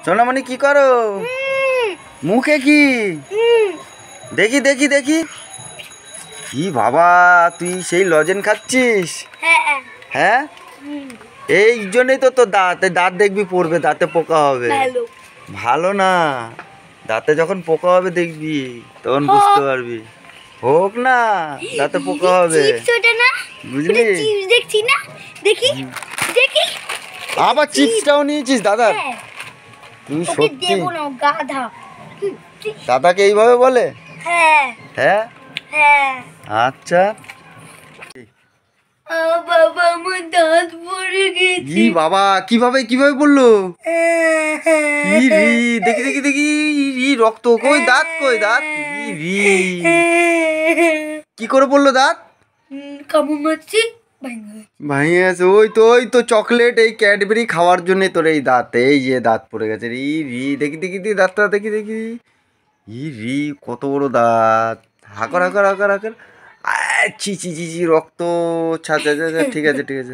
সোনামণি কি করো? মুখে কি? দেখি দেখি দেখি। কি বাবা, তুই সেই লজেন খাচ্ছিস? হ্যাঁ, এই জন্যই তো তোর দাঁত, দাঁত দেখবি পড়বে, দাঁতে পোকা হবে। ভালো না, দাঁতে যখন পোকা হবে দেখবি, তখন বুঝতে পারবি। হোক না, দাঁতে পোকা হবে, বুঝলি? দেখছি না, দেখি দেখি। আবার চিপসটাও নিয়েছিস দাদা? তুই সত্যি গাধা। দাদাকে এইভাবে বলে? হ্যাঁ হ্যাঁ, হ্যাঁ। আচ্ছা। বাবা, আমার দাঁত পড়ে গেছে। ই বাবা, কিভাবে কিভাবে বললো? ই রি, দেখি দেখি দেখি, ই রক্ত, কই দাঁত, কই দাঁত? ই রি, কি করে বললো দাঁত? কামড় মারছি, ভাইয়া আছে। ওই তো চকলেট, এই ক্যাডবেরি খাওয়ার জন্য তোর এই দাঁত, এই যে দাঁত পড়ে গেছে। ই রি, দেখি দেখি দেখি দাঁতটা দেখি দেখি। ই রি, কত বড় দাঁত! হাকর হাকর হাকর হাকর। ছি ছি ছি ছি, রক্ত! আচ্ছা আচ্ছা আচ্ছা, ঠিক আছে ঠিক আছে।